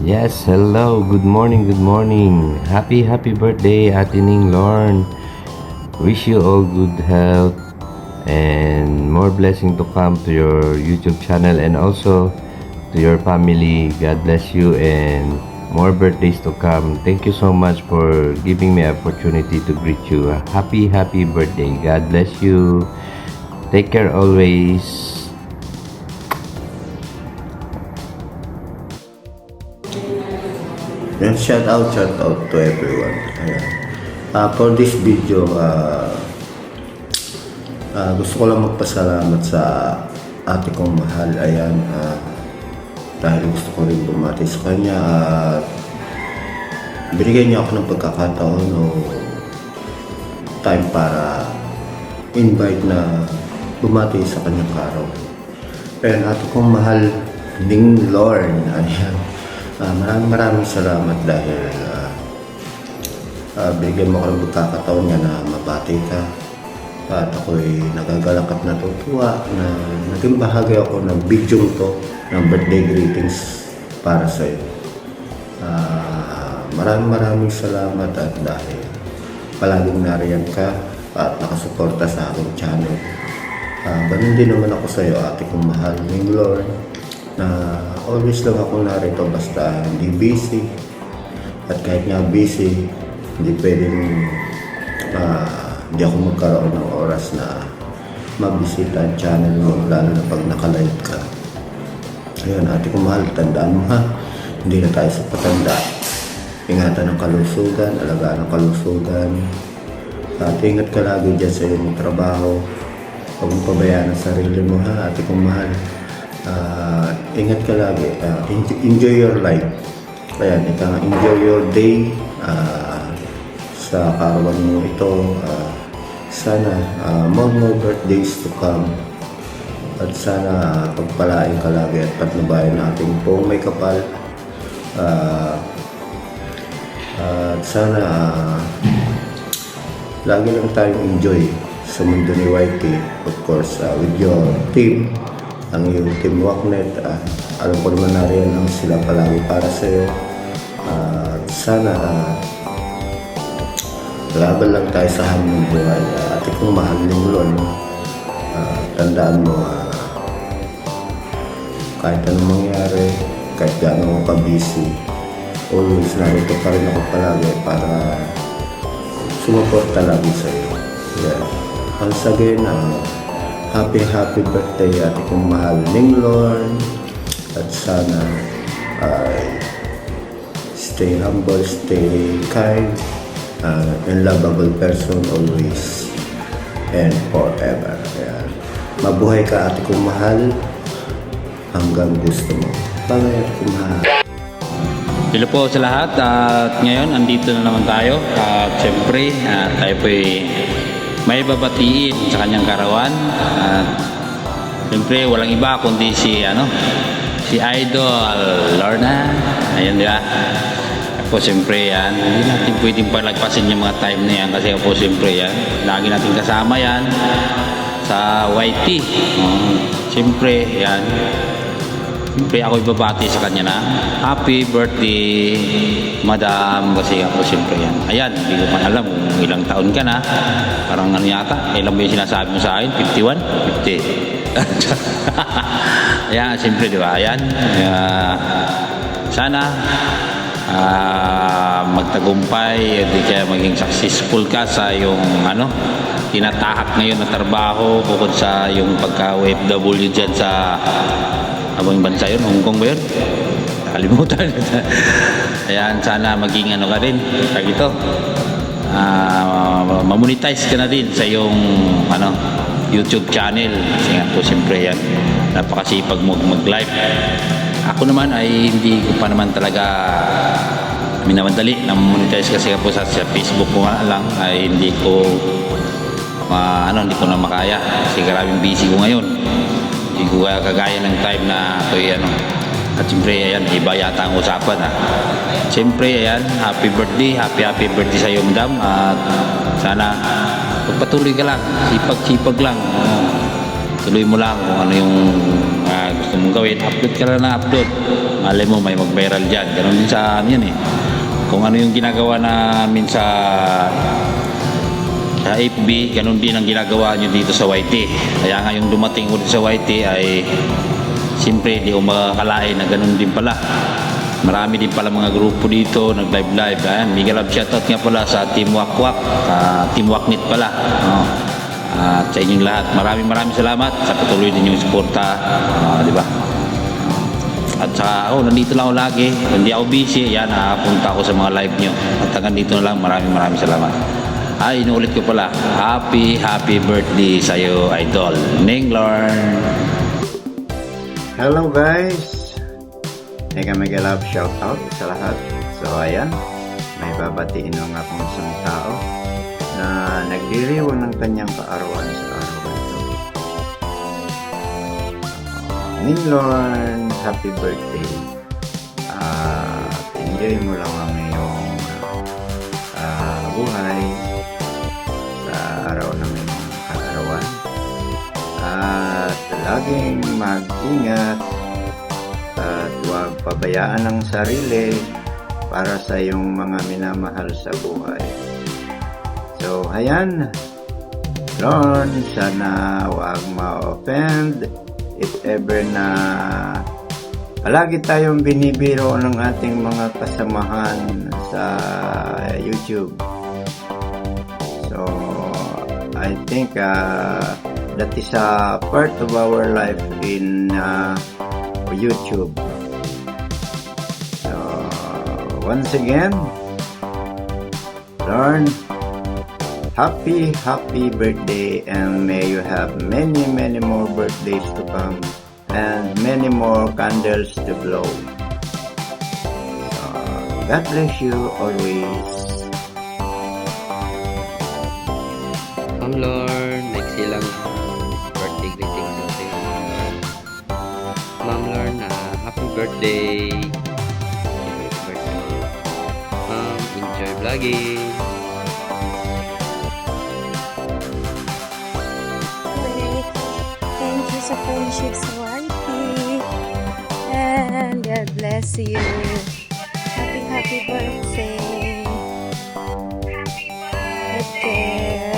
Yes, hello. Good morning, good morning. Happy birthday, Ate Ning Lorne. Wish you all good health and more blessing to come to your YouTube channel and also to your family. God bless you and more birthdays to come. Thank you so much for giving me opportunity to greet you. Happy birthday. God bless you. Take care always. Then shout out to everyone. Ayan. For this video, gusto ko lang magpasalamat sa ate kong mahal. Ayan, dahil gusto ko rin bumati sa kanya at binigyan niya ako ng pagkakataon o time para invite na bumati sa kanyang araw. And ate kong mahal, Ning Lorne. Ayan. Maraming salamat dahil bigyan mo ako ng pagkakataon nga na mabati ka at ako'y nagagalak at natutuwa na naging bahagi ako ng video to ng birthday greetings para sa iyo. Maraming salamat at dahil palaging nariyan ka at nakasuporta sa aking channel. Ganun din naman ako sa iyo, ate kong mahal, Ning Lorne, na always lang ako narito basta hindi busy at kahit nga busy hindi pwedeng hindi ako magkaroon ng oras na mabisita ang channel mo lalo na pag nakalive ka. Ayun, ate ko mahal, tandaan mo ha, hindi na tayo sa patanda. Ingatan ng kalusugan, alagaan ng kalusugan at ingat ka lagi dyan sa iyong trabaho. Huwag mong pabayaan ang sarili mo ha, ate kong mahal. Ingat ka lagi, enjoy your life. Ayan, enjoy your day sa karawan mo ito. Sana more birthdays to come at sana pagpalain ka lagi at patnubayan natin kung may kapal at sana lagi lang tayong enjoy sa mundo ni YT, of course, with your team, ang iyong team Waknet. Alam ko naman na rin ang sila palagi para sa iyo. Sana laban lang tayo sa hamon ng buhay. Ate kong mahal, Ning Lorne, tandaan mo, kahit anong mangyari, kahit gaano ako ka-busy, always narito pa rin ako palagi para sumuporta lagi sa iyo. Yeah. Once again, happy birthday, ate kong mahal, Ning Lorne, at sana ay stay humble, stay kind, and lovable person always and forever. Ayan. Mabuhay ka, ate kong mahal, hanggang gusto mo. Bye, ate kong mahal. Hello po sa lahat at ngayon andito na naman tayo at syempre tayo po'y may babatiin sa kanyang karawan at syempre walang iba kundi si Idol Lorna. Ayan, di ba? Po syempre yan, hindi natin pwedeng palagpasin yung mga time na yan kasi po syempre yan, lagi natin kasama yan sa YT. Syempre yan, syempre ako ibabati sa kanya na happy birthday madam, kasi ako syempre yan. Ayan, hindi ko pa alam kung ilang taon ka na, parang ano yata, ilang ba yung sinasabi mo sa akin? 51? 50. Ayan, syempre di ba? Ayan, sana magtagumpay, di kaya maging successful ka sa yung tinatahak ngayon na trabaho bukod sa yung pagka-OFW dyan sa abang bansa yun, Hong Kong ba yun? Kalimutan. Ayan, sana maging ka rin ito, mamonetize ka na din sa yung YouTube channel kasi nga po siyempre yan, napakasipag mo mag-live. Ako naman ay hindi ko pa naman talaga minamadali na monetize kasi po sa Facebook ko lang ay hindi ko hindi ko na makaya kasi maraming busy ko ngayon. Hindi ko kagaya ng time na ako'y at siyempre ayan, iba yata ang usapan siyempre ayan, happy birthday sa iyo madam at sana pagpatuloy ka lang, sipag lang, tuloy mo lang kung ano yung gusto mong gawin, upload ka lang na upload. Malay mo, may mag-viral dyan. Ganon din sa yan eh. Kung ano yung ginagawa namin sa FB, ganun din ang ginagawa nyo dito sa YT. Kaya nga yung dumating ulit sa YT ay siyempre di ko makakalain na ganun din pala. Marami din pala mga grupo dito nag-live. Ayan, Miguel Love, shoutout nga pala sa Team Wakwak, Team Waknit pala. At sa inyong lahat, maraming salamat sa patuloy din yung suporta, di ba? At saka nandito lang ako lagi, hindi ako busy. Yan, punta ako sa mga live nyo. At hanggang dito na lang, maraming salamat. Inuulit ko pala, happy birthday sa'yo, Idol Ninglorn. Hello guys! Mega love shoutout sa lahat. So ayan, may babatiin ng akong isang tao na nagdiriwang ng kanyang kaarawan sa araw na ito. Ninglorn, happy birthday. Enjoy mo lang ang iyong buhay sa araw ng iyong kaarawan. At laging mag-ingat at huwag pabayaan ang sarili para sa iyong mga minamahal sa buhay. So, ayan. Lord, sana huwag ma-offend if ever na palagi tayong binibiro ng ating mga kasamahan sa YouTube. So, I think that is a part of our life in YouTube. So, once again, Lord, happy birthday, and may you have many more birthdays to come and many more candles to blow. So, God bless you always. Ma'am Lorn, next lang birthday greetings sa iyo. Ma'am Lorn, happy birthday. Ma'am, enjoy vlogging. Thank you sa friendship sa YT. And God bless you. Happy birthday. Okay.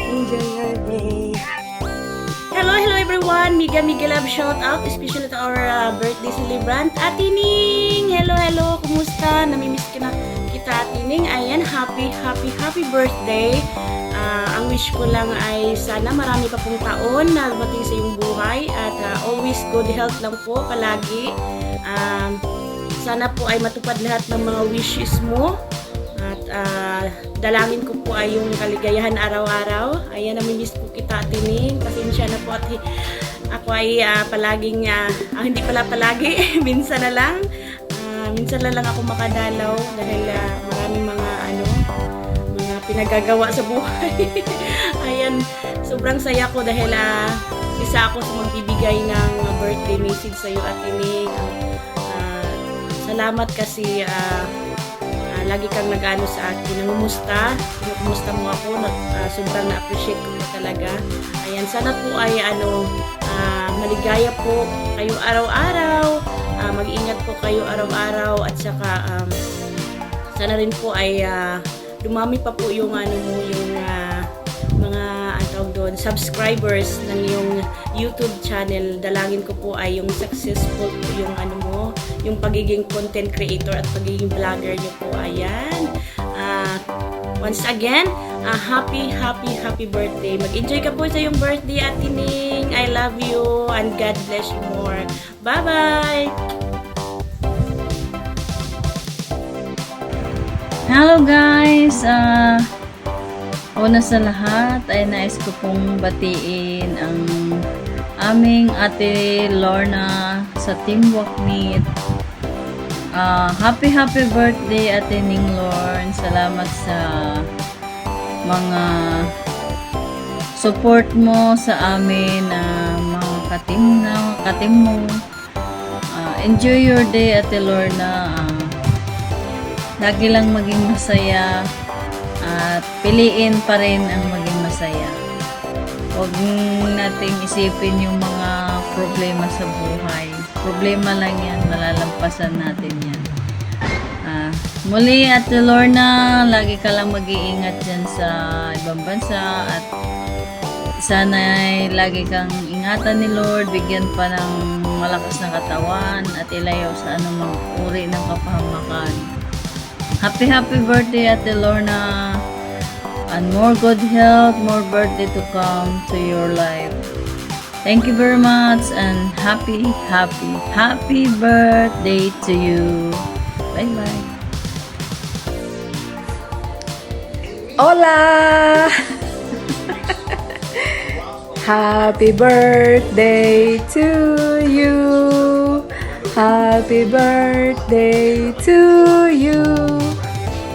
Enjoy your day. Hello everyone! Miguel Love shout out, especially to our birthday celebrant, Ate Ning! Hello! Kumusta? Namimiss kita Ate Ning. Ayan, happy birthday! Ang wish ko lang ay sana marami pa pong taon na dumating sa iyong buhay at always good health lang po palagi. Sana po ay matupad lahat ng mga wishes mo at dalangin ko po ay yung kaligayahan araw-araw. Ayan, namimiss po kita Ate Ning. Pasensya na po at ako ay palaging, hindi pala palagi, minsan na lang ako makadalaw dahil maraming mga pinagagawa sa buhay. Ayan, sobrang saya ko dahil isa ako sa magbibigay ng birthday message sa iyo Ate Ning. Salamat kasi lagi kang nag-ano sa akin, kinukumusta mo ako, sobrang na-appreciate ko po talaga. Ayan, sana po ay maligaya po kayo araw-araw, mag-ingat po kayo araw-araw at saka sana rin po ay dumami pa po yung yung mga subscribers ng yung YouTube channel. Dalangin ko po ay yung successful po yung yung pagiging content creator at pagiging vlogger niyo po. Ayan. Once again, happy birthday. Mag-enjoy ka po sa yung birthday Ate Ning. I love you and God bless you more. Bye-bye! Hello guys! Una sa lahat ay nais ko pong batiin ang aming Ate Lorna sa Team Waknit. Happy birthday Ate Ninglorn. Salamat sa mga support mo sa amin, mga katim mo. Enjoy your day Ate Lorna. Lagi lang maging masaya at piliin pa rin ang maging masaya. Huwag nating isipin yung mga problema sa buhay. Problema lang yan, malalampasan natin yan. Muli, Ate Lorna, lagi ka lang mag-iingat dyan sa ibang bansa at sana'y lagi kang ingatan ni Lord, bigyan pa ng malakas na katawan at ilayaw sa anumang uri ng kapahamakan. Happy birthday, Ate Lorna, and more good health, more birthday to come to your life. Thank you very much and happy birthday to you. Bye-bye. Hola! Happy birthday to you. Happy birthday to you.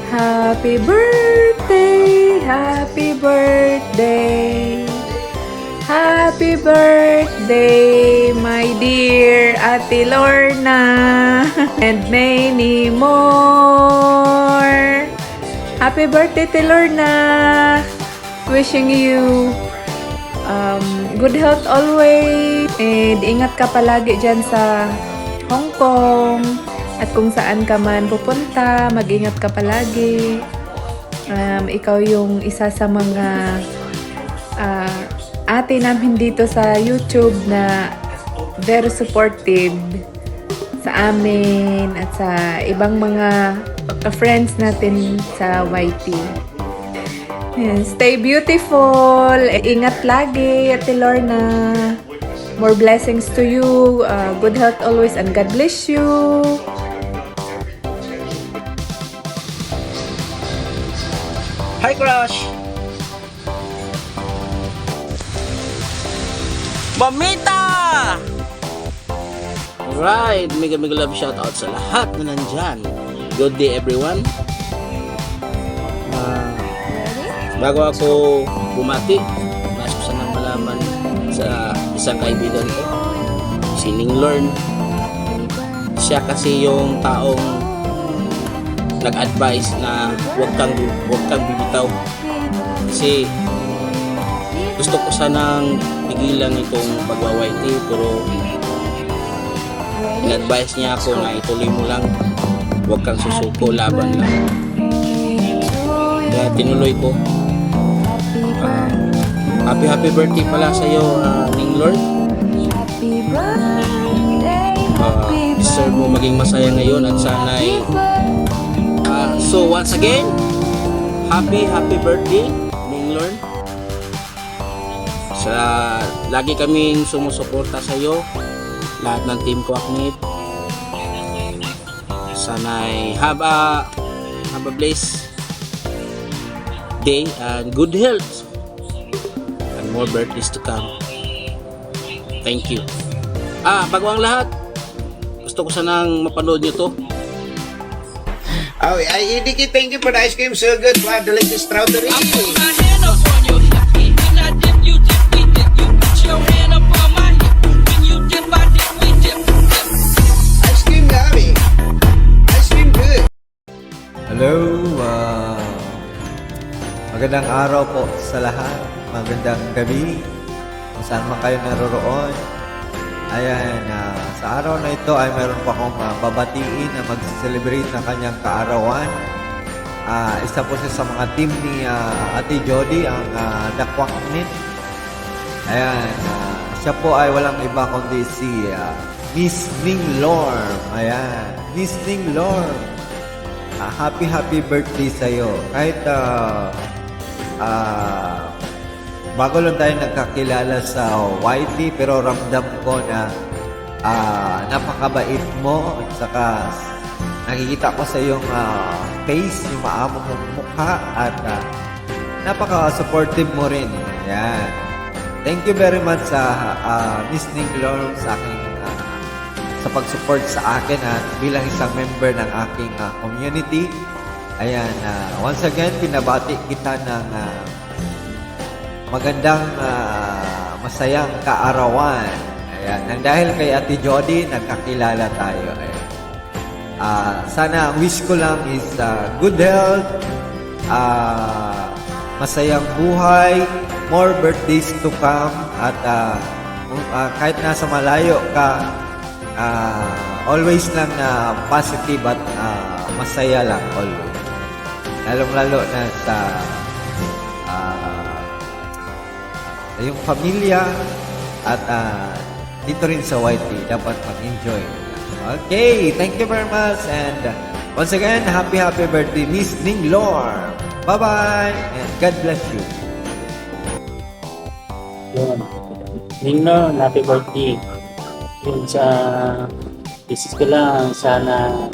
Happy birthday, happy birthday. Happy birthday, my dear Ate Lorna. And many more. Happy birthday, Ate Lorna. Wishing you good health always. And ingat ka palagi dyan sa Hong Kong. At kung saan ka man pupunta, mag-ingat ka palagi. Ikaw yung isa sa mga ate namin dito sa YouTube na very supportive sa amin at sa ibang mga friends natin sa YT. Stay beautiful. Ingat lagi, Ate Lorna. More blessings to you. Good health always and God bless you. Hi, Crush! Mamita! Alright, mega love shoutout sa lahat na nandyan. Good day, everyone. Bago ako bumati, nais ko sanang malaman sa isang kaibigan ko, si Ning Lorne. Siya kasi yung taong nag-advise na huwag kang bibitaw. Kasi gusto ko sanang pigilan itong pagwa-YT, pero in-advise niya ako na ituloy mo lang, huwag kang susuko, laban lang. Kaya tinuloy ko. Happy birthday pala sa iyo, Ning Lord. Deserve mo maging masaya ngayon at sana'y so once again, happy birthday, Ning Lord. Lagi kaming sumusuporta sa iyo, lahat ng team ko Aknit. Sana'y have a blessed day and good health and more birthdays to come. Thank you. Bago ang lahat, gusto ko sanang mapanood nyo to. Oh, Idiki, thank you for the ice cream. So good. Wow, delicious strawberry. I put my hand up on your hip, and I dip, you dip, we dip. You put your hand up on my hip, when you dip, I dip, we dip. Ice cream yummy. Ice cream good. Hello, magandang araw po sa lahat. Magandang gabi kung saan man kayo naroroon. Ayan, sa araw na ito ay mayroon pa akong babatiin na mag-celebrate ng kanyang kaarawan. Isa po siya sa mga team ni Ate Jody, ang Dakwaknit. Ayan, siya po ay walang iba kundi si Miss Ning Lorne. Ayan, Miss Ning Lorne. Happy birthday sa iyo. Kahit bago lang tayo nagkakilala sa YT, pero ramdam ko na napakabait mo at saka nakikita ko sa iyong face, yung maamo mong mukha at napaka-supportive mo rin. Yan. Thank you very much sa Miss Ning Lorne sa aking sa pag-support sa akin at bilang isang member ng aking community. Ayan, once again, pinabati kita ng magandang masayang kaarawan. Ayan, nang dahil kay Ate Jody, nagkakilala tayo. Ayan. Sana ang wish ko lang is good health, masayang buhay, more birthdays to come, at kahit nasa malayo ka, always lang na positive at masaya lang always. Lalong-lalo na sa yung pamilya at dito rin sa YT, dapat mag-enjoy. Okay, thank you very much. And once again, happy birthday, Miss Ning Lor. Bye-bye, and God bless you. Yun. Ningno, happy birthday. Yun sa thesis ko lang, sana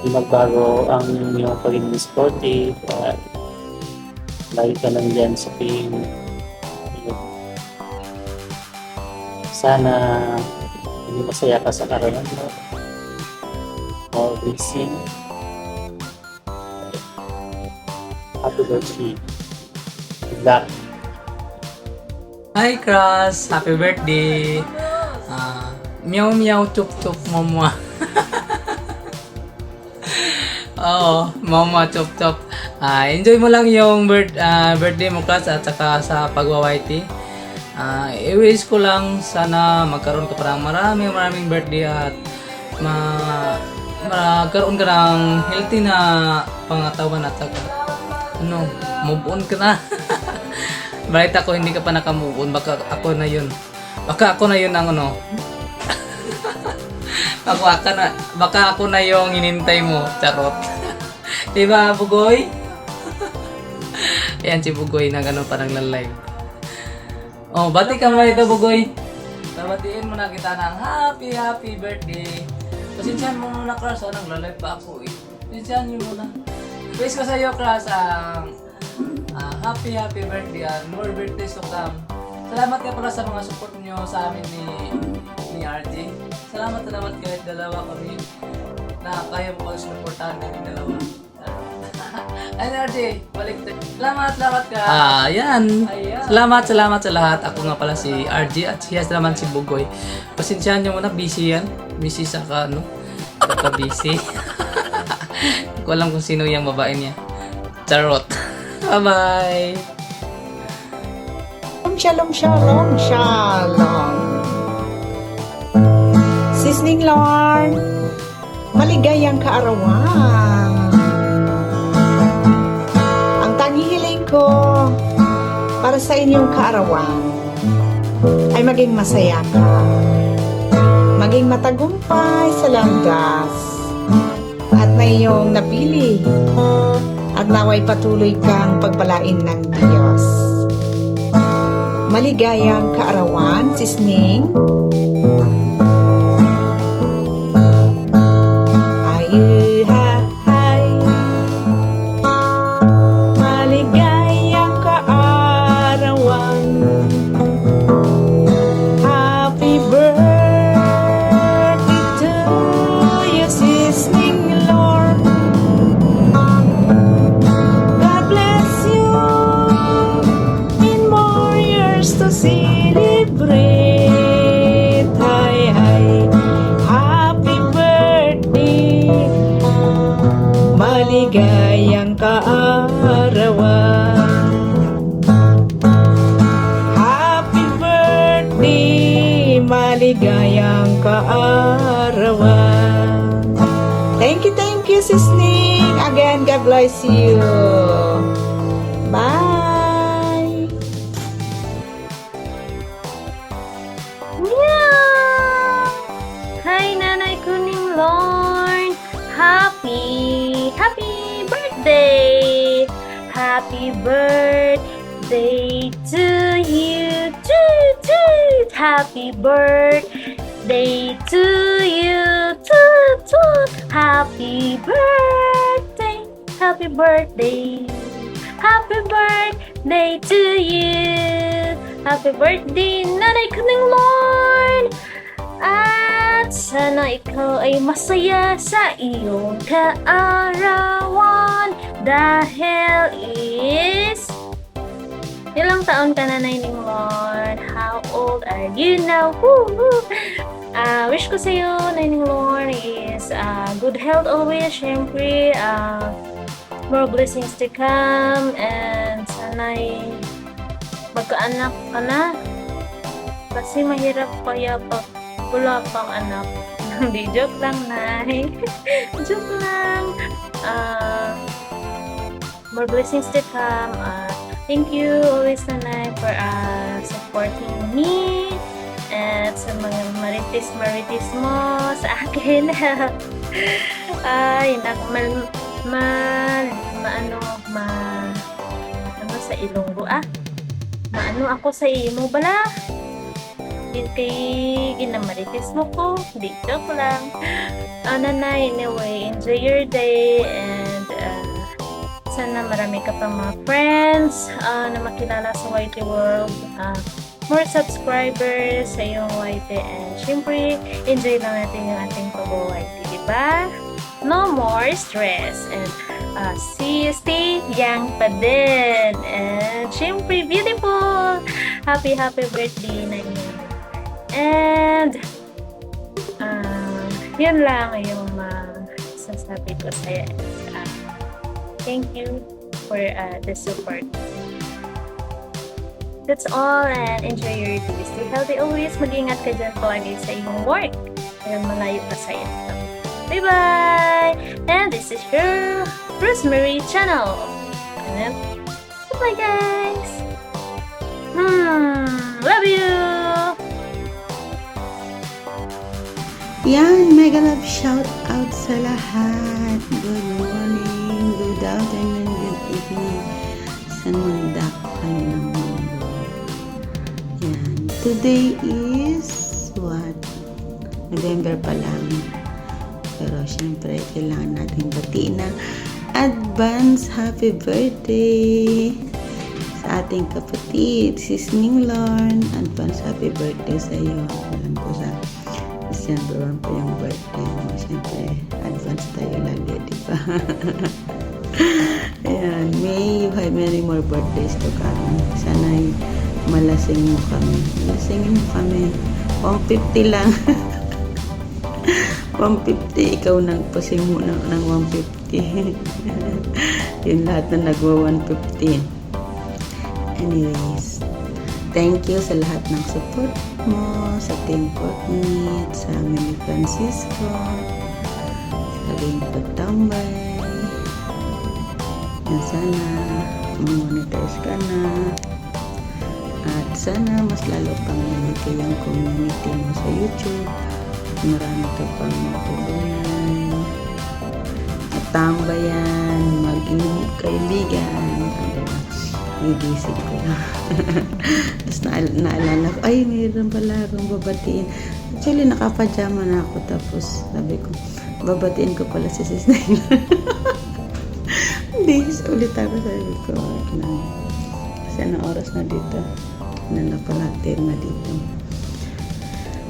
di magbago ang iyong pagiging sportive at lagi ka lang dyan sa team. Yun. Sana hindi masaya ka sa karoon mo. More blessing. Happy birthday. Good luck. Hi Cross! Happy birthday! Meow meow chup chup mama. Oo, mama chup chup. Enjoy mo lang yung birthday mo Cross at saka sa pagwa-YT. I-wish ko lang sana magkaroon ka pa ng maraming birthday at magkaroon ka ng healthy na pangatawan at saka move on ka na. Balita ko hindi ka pa naka-move on, baka ako na yun ang baka ako na yung hinintay mo, charot. Diba Bugoy? Ayan si Bugoy na gano'n parang live. Oh, bati ka mo ito Bugoy. Babatiin mo na kita ng happy birthday. Pasensyahan mo muna Crush, nagla-live pa ako eh. Pasensyahan nyo muna. Wish ko sa iyo Crush happy birthday and more birthdays to come. Salamat nga pala sa mga support niyo sa amin ni RJ. Salamat kahit dalawa kami na kaya mo pag-supportahan kami dalawa. Ayun RJ, balik tayo. Salamat ka. Ayan. Salamat sa lahat. Ako nga pala si RJ at siya naman si Bugoy. Pasensyahan niyo muna, busy yan. Busy sa busy. Hindi ko alam kung sino yung babae niya. Charot. Bye-bye! Shalom. Sis Ning Lor, maligayang kaarawan. Ang tanging hiling ko para sa inyong kaarawan ay maging masaya ka, maging matagumpay sa landas at na iyong napili. At naway patuloy kang pagpalain ng Diyos. Maligayang kaarawan, Sis Ning. Maligayang kaarawan. Happy birthday to you, Sis Ning Lord. To celebrate, happy birthday, maligayang kaarawan. Happy birthday, maligayang kaarawan. Thank you, Sis Ning. Again, God bless you. Bye. Hi Nanay Kuning Lorn! Happy birthday! Happy birthday to you! Toot! Happy birthday to you! Toot! Happy birthday! Happy birthday! Happy birthday to you! Happy birthday, Nanay Kuning Lorn! At sana ikaw ay masaya sa iyong kaarawan dahil ilang taon ka na, Ning Lord? How old are you now? Wish ko sa iyo, Ning Lord, is good health always, syempre, more blessings to come, and sana'y magkaanak ka na. Kasi mahirap kaya pag wala pang anak. Hindi, joke lang, Nay. Joke lang. More blessings to come. Thank you always, Nanay, for supporting me at sa mga marites mo sa akin. Ay, ano sa Ilonggo, maano ako sa imo bala. Din kay ginamarites mo ko. Di, joke lang. Nanay, anyway, enjoy your day and sana marami ka pang mga friends na makilala sa YT World. More subscribers sa iyong YT and syempre, enjoy lang natin yung ating pag-YT, diba? No more stress and stay young pa din and syempre, beautiful! Happy birthday na inyo. And yun lang yung sasabi ko sa'yo. Thank you for the support. That's all and enjoy your day. Stay healthy always. Mag-ingat ka dyan palagi sa iyong work. Dahil malayo ka sa ito. Bye-bye! And this is your Rosemary channel. And bye guys! Love you! Yan, mega love shout out sa lahat. Good morning, good afternoon, good evening. San manda kayo ng mundo. Yan, today is what? November pa lang. Pero syempre, kailangan natin batiin ng advance happy birthday sa ating kapatid, Sis Ning Lorne. Advance happy birthday sa iyo. Alam ko sa December 1 pa yung birthday mo. Siyempre, advance tayo lagi, di ba? Ayan, may you have many more birthdays to come. Sana'y malasing mo kami. Malasingin mo kami. 150 lang. 150, ikaw nagpasing mo ng 150. Yung lahat na nagwa 150. Anyways, thank you sa lahat ng support mo, sa Team Courtney, sa Mini Francisco, sa iyong pagtambay. Yan, sana monetize ka na. At sana mas lalo pang lumaki yung community mo sa YouTube. At marami ka pang matulungan. At tambayan, maging kaibigan. Gigising ko na. Tapos naalala ko, ay, mayroon pala akong babatiin. Actually, nakapajama na ako. Tapos, sabi ko, babatiin ko pala si Sis Naila. Hindi, ulit ako, sabi ko. Kasi anong oras na dito? Napalatir na dito.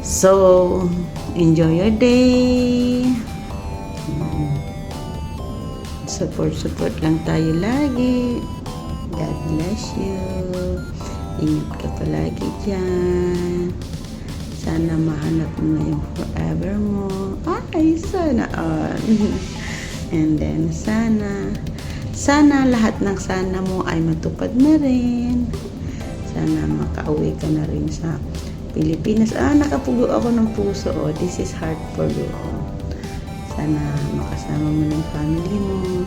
So, enjoy your day. Support lang tayo lagi. God bless you. Ingat ka palagi dyan. Sana mahanap mo na yung forever mo. Ay, sana all. And then, sana lahat ng sana mo ay matupad na rin. Sana makauwi ka na rin sa Pilipinas. Nakapugo ako ng puso. This is heart for you. Sana makasama mo ng family mo.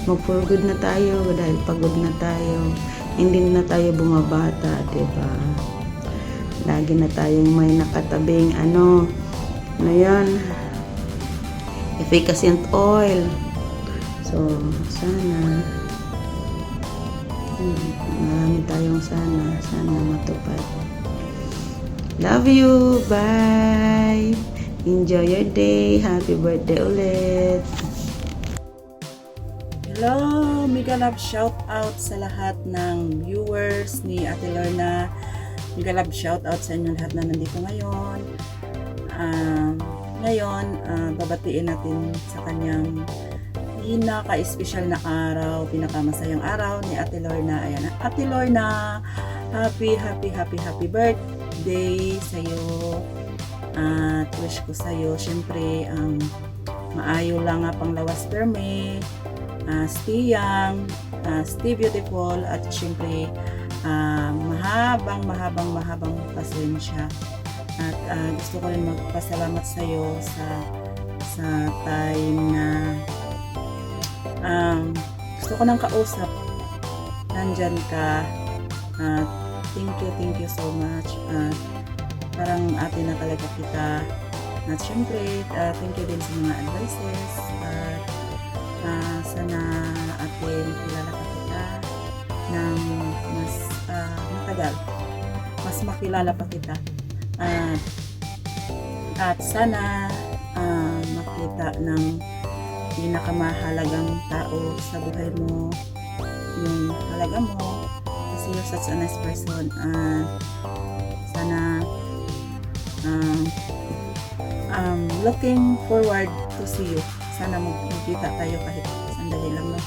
Mag-for good na tayo dahil pagod na tayo. Hindi na tayo bumabata, diba? Lagi na tayong may nakatabing yan? Efficacent oil. So, sana marami tayong sana matupad. Love you. Bye. Enjoy your day. Happy birthday ulit. Hello, mega love shout out sa lahat ng viewers ni Ate Lorna. Mega love shout out sa inyo lahat na nandito ngayon. Babatiin natin sa kanyang pinaka-espesyal na araw, pinakamasayang araw ni Ate Lorna. Ayan, Ate Lorna, happy birthday sa'yo. At wish ko sa'yo, syempre, maayo lang nga pang lawas perme. Stay young, stay beautiful, at syempre mahabang pasensya. At gusto ko rin magpasalamat sa iyo sa time na gusto ko nang kausap. Nandyan ka. Thank you so much. Parang ate na talaga kita. At syempre, thank you din sa mga advices. Sana ate makilala pa kita ng mas matagal. Mas makilala pa kita. At sana makita ng pinakamahalagang tao sa buhay mo, yung halaga mo, kasi you're such a nice person. Sana looking forward to see you. Sana magkita tayo kahit sandali lang, no?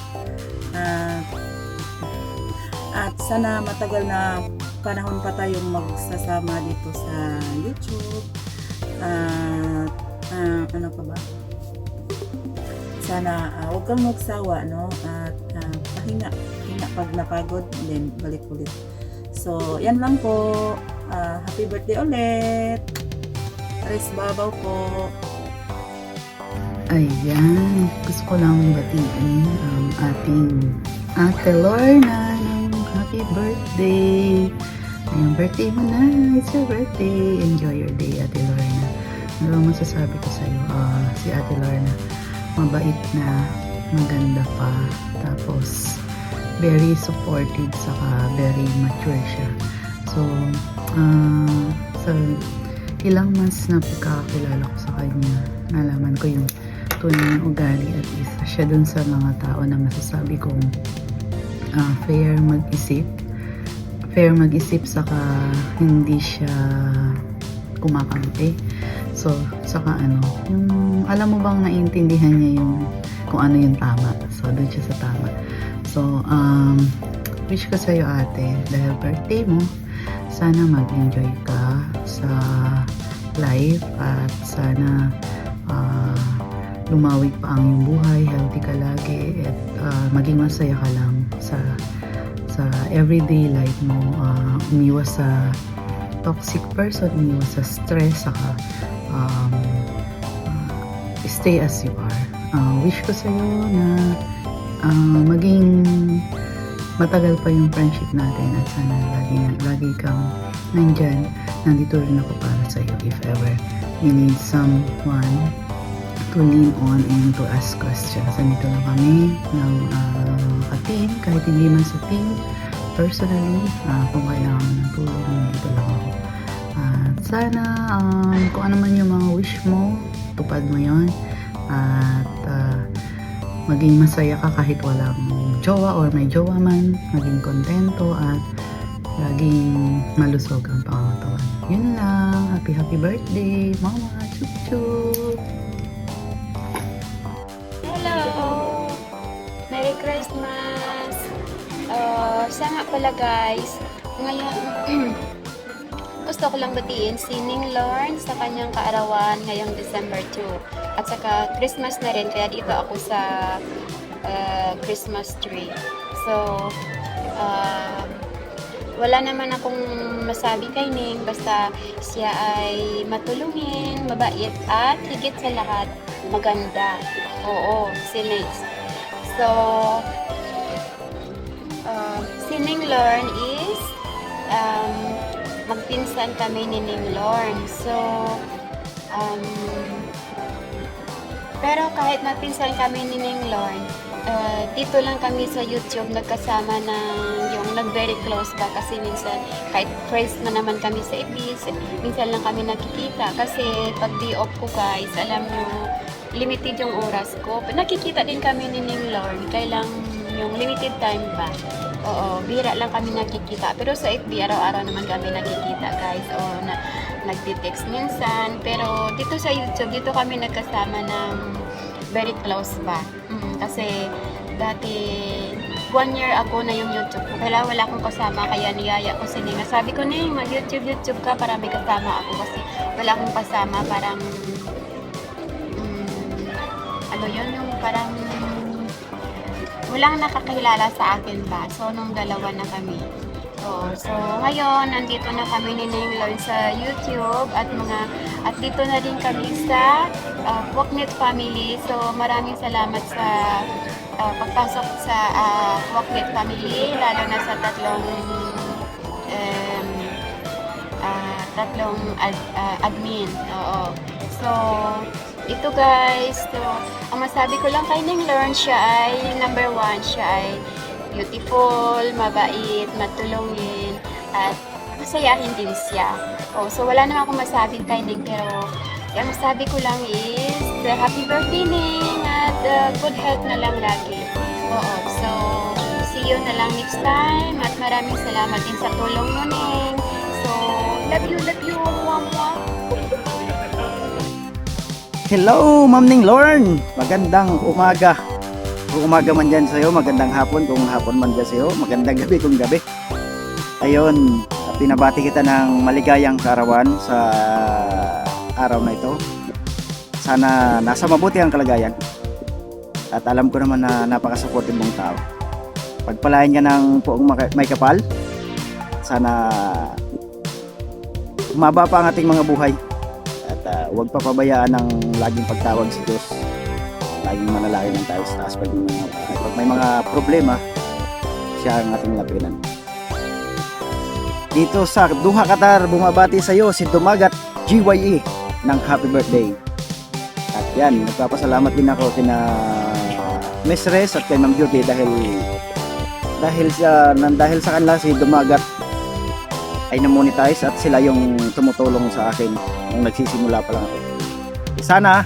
At sana matagal na panahon pa tayong magsasama dito sa YouTube. Ano pa ba? Sana huwag kang magsawa, no? At pahinga pag napagod, then balik ulit. So, yan lang po. Happy birthday ulit. Aris Babaw po. Ayan, gusto ko lang batiin ang ating Ate Lorna ng happy birthday. Ayun, birthday mo na. It's your birthday. Enjoy your day, Ate Lorna. Ano ang masasabi ko sa'yo? Si Ate Lorna, mabait na, maganda pa. Tapos, very supportive, saka very mature siya. So, sa ilang months na pagkakakilala ko sa kanya, nalaman ko yung tunay na ugali at isa siya dun sa mga tao na masasabi kong fair mag-isip saka hindi siya kumakampi. So, saka yung alam mo bang naiintindihan niya yung kung ano yung tama. So, dun siya sa tama. So, wish ko sa'yo ate, dahil birthday mo, sana mag-enjoy ka sa life at sana lumawig pa ang iyong buhay, healthy ka lagi at maging masaya ka lang sa everyday life mo. Umiwas sa toxic person, umiwas sa stress, saka stay as you are. Wish ko sa'yo na maging matagal pa yung friendship natin at sana lagi kang nandyan. Nandito rin ako para sa'yo if ever you need someone to lean on and to ask questions. Nandito lang kami ng ka-team, kahit hindi man sa team, personally, kung kailangan ng tulong, nandito lang ako. Sana kung ano man yung mga wish mo, tupad mo yon at maging masaya ka kahit walang jowa or may jowa man, maging kontento at laging malusog ang pangangatawan. Yun lang. Happy birthday, Mama. Chup chup. Hello. Merry Christmas. Siya nga pala guys, ngayon gusto ko lang batiin si Ning Lorne sa kanyang kaarawan ngayong December 2. At saka Christmas na rin, kaya dito ako sa Christmas tree. So, wala naman akong masabi kay Ning, basta siya ay matulungin, mabait, at higit sa lahat, maganda. Oo, si Ning. So, si Ning Lorne is magpinsan kami ni Ning Lorne. So, pero kahit magpinsan kami ni Ning Lorne, dito lang kami sa YouTube nagkasama ng yung nag-very close ba, kasi minsan kahit friends na naman kami sa FB, minsan lang kami nakikita kasi pag day off ko guys, alam nyo, limited yung oras ko. Nakikita din kami ni Ning Lorne, kailang yung limited time ba. Oo, bira lang kami nakikita. Pero sa FB, araw-araw naman kami nakikita guys. O, nagtitext minsan. Pero dito sa YouTube, dito kami nagkasama ng very close ba. Kasi dati, 1 year ago na yung YouTube ko. Kaya wala akong kasama, kaya niyaya ko si Ning. Sabi ko, Ning, mag-YouTube ka para may kasama ako. Kasi wala akong kasama, parang ano yun, yung parang walang nakakilala sa akin ba. So, nung dalawa na kami, So ngayon, nandito na kami ni Ning Lord sa YouTube at dito na din kami sa Walknet family. So maraming salamat sa pagpasok sa Walknet family, lalo na sa tatlong admin. Oo. So, ito guys, ang masabi ko lang kay Ning Lord, siya ay number 1, siya ay beautiful, mabait, matulungin, at masayahin din siya. Oh, so wala naman akong masabi kay Ning, pero ang masabi ko lang is happy birthday Ning, at good health na lang lagi. Oo, so see you na lang next time, at maraming salamat din sa tulong mo Ning. So, love you, mama. Hello, Ma'am Ning Lorne. Magandang umaga. Kung umaga man dyan sa'yo, magandang hapon. Kung hapon man dyan sa'yo, magandang gabi kung gabi. Ayun, pinabati kita ng maligayang kaarawan sa araw na ito. Sana nasa mabuti ang kalagayan. At alam ko naman na napaka-supportive mong tao. Pagpalain ka ng poong may kapal. Sana umaba pa ang ating mga buhay. At huwag papabayaan ng laging pagtawag sa Diyos. Laging manalangin ng tayo sa taas pag may mga problema, siya ang ating lapitan. Dito sa Doha, Qatar, bumabati sa iyo si Dumagat GYE ng happy birthday. At yan, nagpapasalamat din ako kina Miss Res at kay Ma'am Beauty dahil sa kanila si Dumagat ay na-monetize at sila yung tumutulong sa akin nung nagsisimula pa lang ako. Sana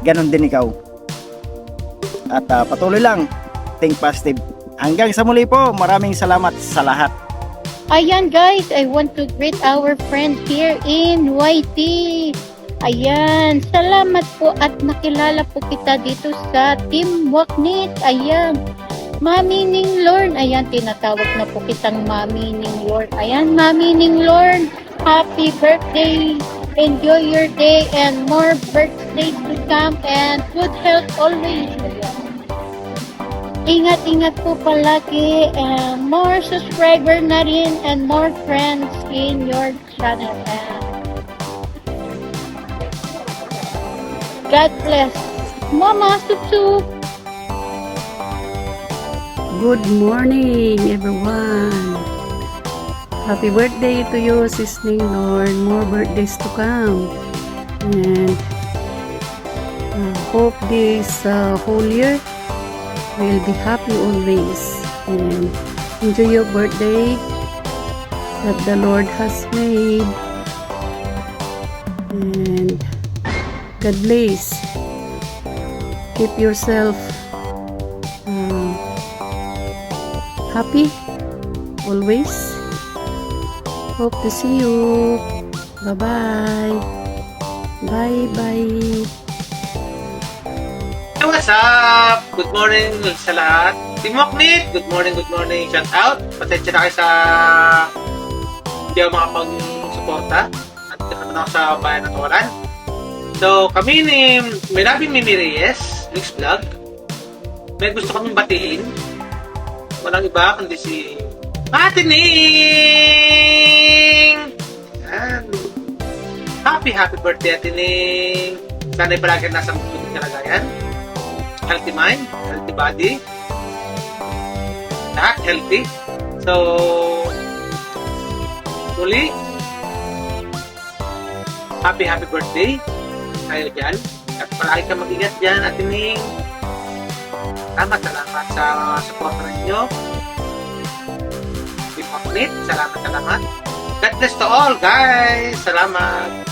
ganon din ikaw. At patuloy lang, think positive. Hanggang sa muli po, maraming salamat sa lahat. Ayan guys, I want to greet our friend here in YT. Ayan, salamat po at nakilala po kita dito sa Team Walknet. Ayan, Mami Ning Lorne. Ayan, tinatawag na po kitang Mami Ning Lorne. Ayan, Mami Ning Lorne, happy birthday. Enjoy your day and more birthdays to come and good health always. Ingat-ingat po palagi and more subscriber na rin and more friends in your channel. God bless. Mama, sup-sup. Good morning, everyone. Happy birthday to you, Sis Ning Lorne. More birthdays to come. And hope this whole year will be happy always. And enjoy your birthday that the Lord has made. And God bless. Keep yourself happy always. Hope to see you. Bye-bye. Bye-bye. What's up? Good morning sa lahat. Team Walknet, good morning. Shout out. Pasensya na kayo sa hindi ako makapag-suporta at naman ako sa bayan ng Tawaran. So, kami ni Mirabing Mimi Reyes, Mix Vlog. May gusto kaming batiin. Walang iba kundi si Ate Ning! Yan. Happy birthday, Ate Ning! Sana'y palagi nasa mabuting kalagayan. Healthy mind, healthy body. Lahat healthy. So, muli, happy birthday kayo dyan. At palagi ka mag-ingat dyan, Ate Ning. Salamat sa support ninyo. Team Walknet, salamat. God bless to all, guys. Salamat.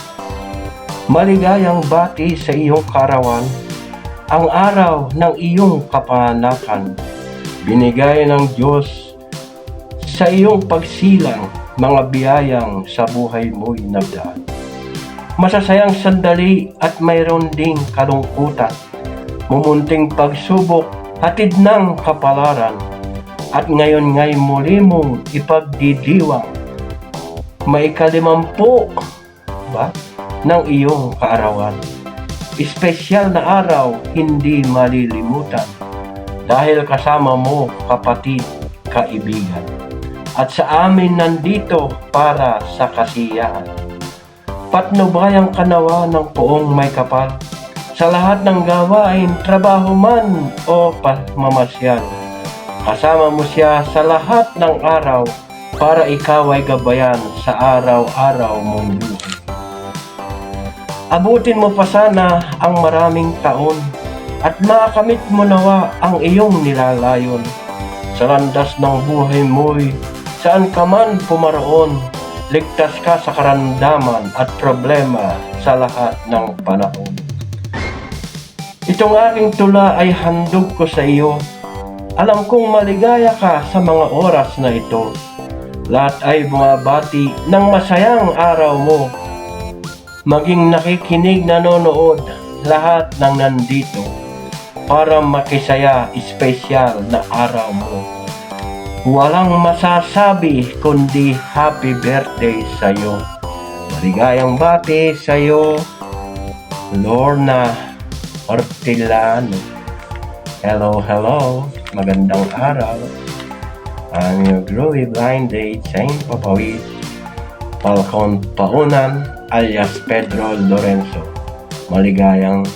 Maligayang bati sa iyong karawan, ang araw ng iyong kapanganakan. Binigay ng Diyos sa iyong pagsilang, mga biyayang sa buhay mo'y nagdaan. Masasayang sandali at mayroon ding kalungkutan, mumunting pagsubok, hatid ng kapalaran, at ngayon ngay muli mong ipagdidiwang maikalimampu ba ng iyong kaarawan. Espesyal na araw, hindi malilimutan, dahil kasama mo, kapatid, kaibigan. at sa amin nandito para sa kasiyahan. Patnubayang kanawa ng poong may kapal, sa lahat ng gawain, trabaho man o pamamasyal. Kasama mo siya sa lahat ng araw para ikaw ay gabayan sa araw-araw mong buhay. Abutin mo pa sana ang maraming taon at makamit mo nawa ang iyong nilalayon. Sa landas ng buhay mo'y saan ka man pumaroon, ligtas ka sa karamdaman at problema sa lahat ng panahon. Itong aking tula ay handog ko sa iyo. Alam kong maligaya ka sa mga oras na ito. Lahat ay bumabati ng masayang araw mo. Maging nakikinig, nanonood, lahat ng nandito para makisaya, espesyal na araw mo. Walang masasabi kundi happy birthday sa'yo. Maligayang bati sa'yo, Lorna Ortillano. Hello, hello. Magandang araw. I'm your groovy blind date, Saint Papawid, Falcon Paunan, alias Pedro Lorenzo. Maligayang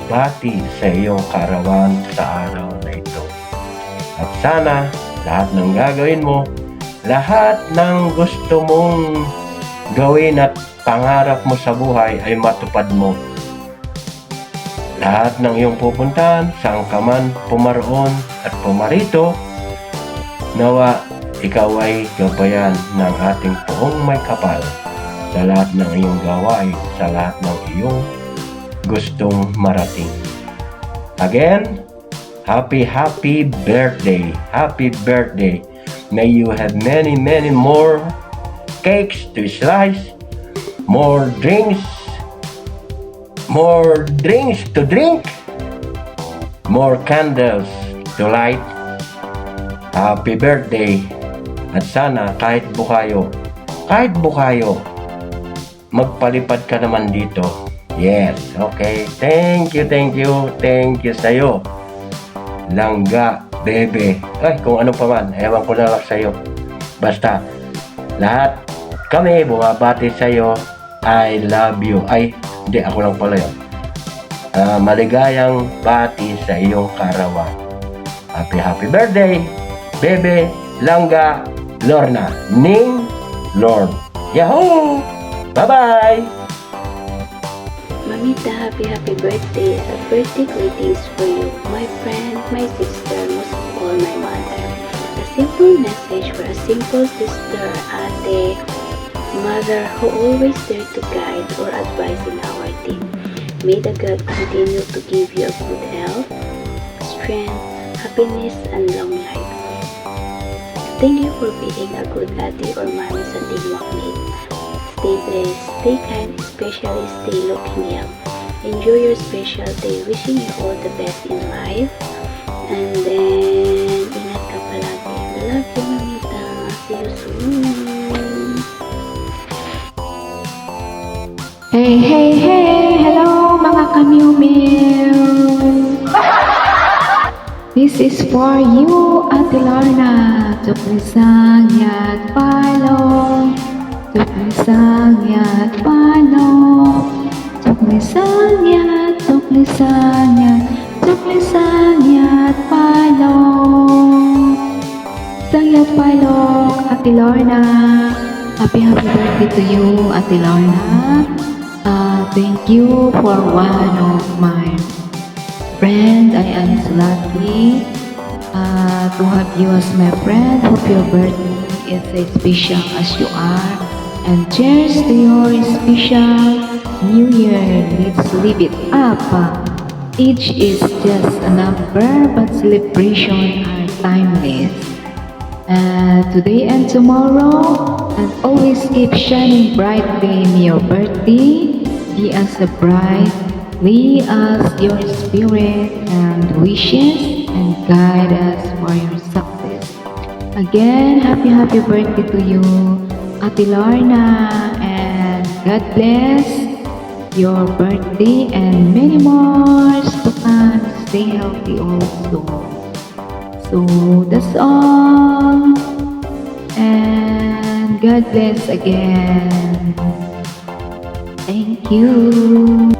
bati sa iyong kaarawan sa araw na ito. At sana, lahat ng gagawin mo, lahat ng gusto mong gawin at pangarap mo sa buhay ay matupad mo. Lahat ng iyong pupuntahan, saan ka man pumaroon at pumarito, nawa ikaw ay gabayan ng ating poong may kapal sa lahat ng iyong gawain, sa lahat ng iyong gustong marating. Again, happy birthday. Happy birthday. May you have many more cakes to slice, more drinks to drink, more candles to light. Happy birthday. At sana kahit bukayo, magpalipad ka naman dito. Yes, okay. Thank you sa'yo. Langga, bebe. Ay, kung ano pa man, ewan ko na lang sa'yo. Basta, lahat kami bumabati sa'yo. I love you. Ay, hindi, ako lang pala yun. Maligayang bati sa iyong kaarawan. Happy birthday, bebe, Langga, Lorna, Ning, Lord. Yahoo! Bye-bye! Mamita, happy birthday. Birthday greetings for you, my friend, my sister, most of all, my mother. A simple message for a simple sister, ate, mother who always there to guide or advise in our team. May the God continue to give you a good health, strength, happiness, and long life. Thank you for being a good ate or mommy sa Team Waknit. Stay blessed, stay kind, especially stay looking young. Enjoy your special day. Wishing you all the best in life. And then, ingat ka palagi. Love you, Mamita. See you soon. Hey! Hello, mga kamyumil! This is for you, Ate Lorna. Tuklisang yak palong. Tuklisang yak palong. Tuklisang yak palong. Sang yak palong, Ate Lorna. Happy birthday to you, Ate Lorna. Thank you for one of my friend. I am so lucky to have you as my friend. Hope your birthday is as special as you are. And cheers to your special New Year. Let's live it up. Age is just a number, but celebration are timeless. Today and tomorrow, and always keep shining brightly in your birthday. Be as brightly as your spirit and wishes, and guide us for your success. Again, happy birthday to you, Ate Lorna, and God bless your birthday and many more to come. Stay healthy also. So that's all. And God bless again. Thank you.